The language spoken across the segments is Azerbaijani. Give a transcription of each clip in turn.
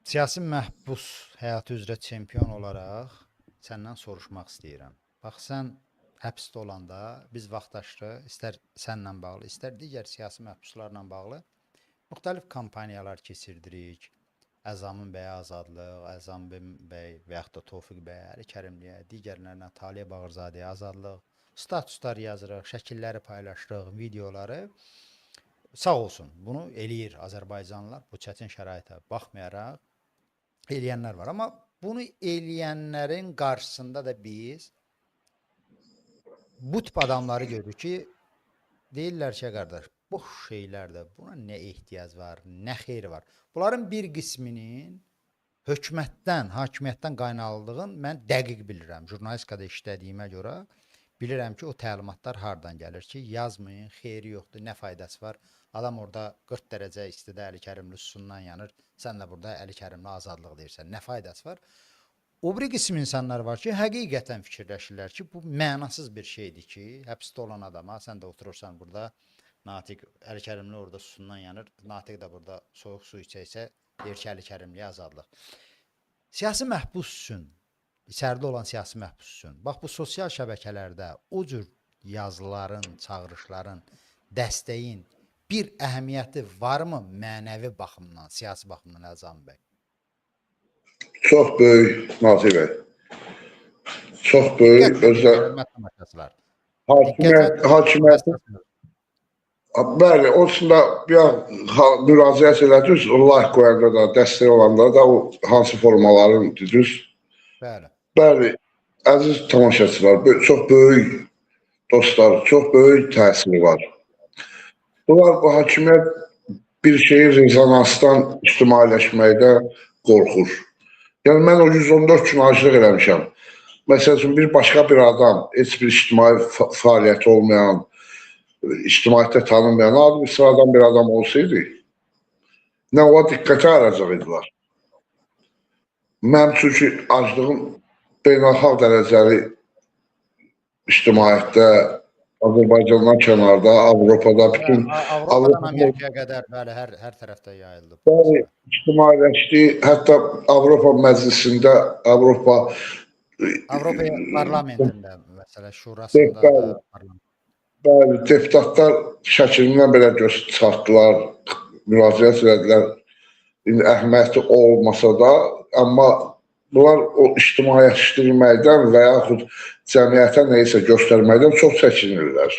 Siyasi məhbus həyatı üzrə çempion olaraq səndən soruşmaq istəyirəm. Bax, sən həbsdə olanda biz vaxtaşırı istər sənlə bağlı, istər digər siyasi məhbuslarla bağlı müxtəlif kampaniyalar keçirdirik. Əzamın bəyə azadlıq, Əzam bəy və yaxud da Tofiq bəy, Əli Kərimliyə, digərlərinə, Taliyə Bağırzadəyə azadlıq, statuslar yazırıq, şəkilləri paylaşırıq, videoları. Sağ olsun, bunu eləyir Azərbaycanlılar bu çətin şəraitə baxmayaraq eləyənlər var. Amma bunu eləyənlərin qarşısında da biz bu tip adamları görürük ki, deyirlər ki, qardaş, boş şeylərdə buna nə ehtiyac var, nə xeyri var. Bunların bir qisminin hökumətdən, hakimiyyətdən qaynaqlandığını mən dəqiq bilirəm. Jurnalistikada işlədiyimə görə bilirəm ki, o təlimatlar hardan gəlir ki, yazmayın, xeyri yoxdur, nə faydası var. Adam orada 40 dərəcə istidə Əli Kərimli susundan yanır, sən də burada Əli Kərimli azadlıq deyirsən, nə faydası var? O bir qism insanlar var ki, həqiqətən fikirləşirlər ki, bu mənasız bir şeydir ki, həbsdə olan adama, sən də oturursan burada, Natiq, Əli Kərimli orada susundan yanır, Natiq də burada soyuq su içəksə, deyir ki, Əli Kərimliyə azadlıq. Siyasi məhbus üçün, içəridə olan siyasi məhbus üçün, bax bu sosial şəbəkələrdə o cür yazıların, çağırışların, dəstəyin bir əhəmiyyəti varmı mənəvi baxımdan, siyasi baxımdan Əzam bəy? Çox böyük Natiq bəy. Çox böyük hakimiyyət. Bəli, o üçün də müraciət elədiniz, o like qoyanda da, dəstək olanda da o hansı formaların düz. Bəli, əziz tamaşaçılar, çox böyük dostlar, çox böyük təsiri var. Bunlar, bu hakimiyyət bir şeyi rezonansdan ictimailəşməkdə qorxur. Yəni, mən o 114 gün acılıq eləmişəm. Məsəl üçün, bir başqa bir adam, heç bir ictimai fəaliyyəti olmayan, ictimaiyyətdə tanınmayan, adi bir sıradan bir adam olsaydı, nə ola diqqətə alacaq idilər. Mənim çünki aclığım beynəlxalq dərəcəli ictimaiyyətdə, Azərbaycandan kənarda, Avropada, bütün... Avropadan Amerikaya qədər, bəli, hər tərəfdə yayıldı. Bəli, ictimailəşdi, hətta Avropa məclisində, Avropa parlamentində, məsələ, şurasında da... Bəli, deputatlar şəkilindən belə çıxartdılar, müraciət elədilər, əhəmiyyəti olmasa da, amma bunlar o ictimailəşdirməkdən və yaxud cəmiyyətə neysə göstərməkdən çox çəkinirlər.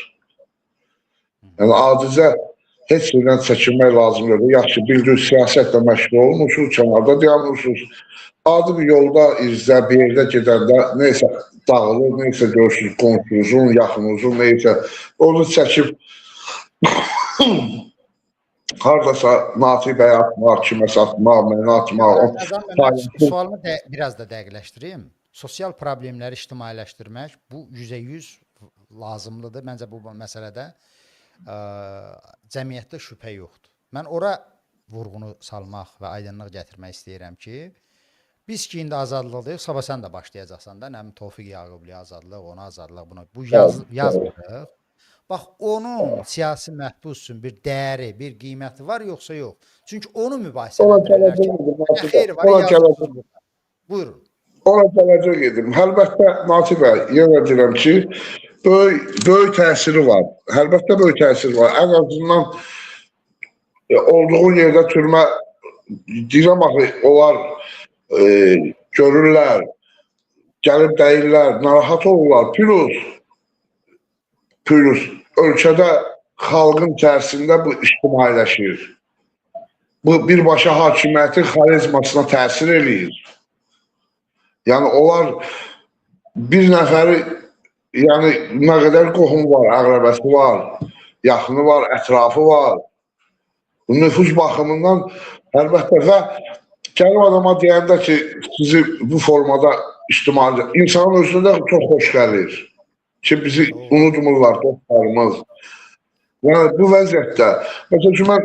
Yəni, adicə heç birdən çəkinmək lazım yoxdur. Yaxşı, bildiğiniz siyasətlə məşğul olmuşsunuz, kənarda dayanmışsınız. Adi bir yolda, izlə, bir yerdə gedəndə neysə dağılır, neysə görürsünüz, qonşunuzun, yaxınınızın, neysə. Onu çəkib haradasa Natiq bəy atmaq, kiməsə atmaq, mənə atmaq. Sualımı biraz da dəqiqləşdireyim. Sosial problemləri ictimailəşdirmək bu %100 lazımlıdır. Məncə bu məsələdə cəmiyyətdə şübhə yoxdur. Mən ora vurğunu salmaq və aydınlıq gətirmək istəyirəm ki, biz ki, indi azadlıqdayıq, sabah sən də başlayacaqsan da, nəmin Tofiq Yağıbliyə azadlıq, ona azadlıq, buna. Bu yazmırıq. Bax, onun siyasi məhbus üçün bir dəyəri, bir qiyməti var, yoxsa yox? Çünki onu mübahisə edirlər ki, nə xeyri var, yazmırıq. Buyurun. Ona gələcək edim. Əlbəttə, Natiq bəy, yenə deyirəm ki, böyük təsiri var. Əlbəttə, böyük təsiri var. Ən azından olduğu yerdə türmə, deyirəm axı, onlar görürlər, gəlib deyirlər, narahat olurlar. Plus, ölkədə xalqın içərisində bu ictimailəşir. Bu, birbaşa hakimiyyətin xarizmasına təsir eləyir. Yəni, onlar bir nəfəri, yəni, nə qədər qohum var, əqrəbəsi var, yaxını var, ətrafı var. Bu nüfuz baxımından, əlbəttə, və gəlib adama deyəndə ki, sizi bu formada ictimai, insanın özünə də çox xoş gəlir ki, bizi unutmurlar, dostlarımız. Yəni, bu vəziyyətdə, məsəl ki, mən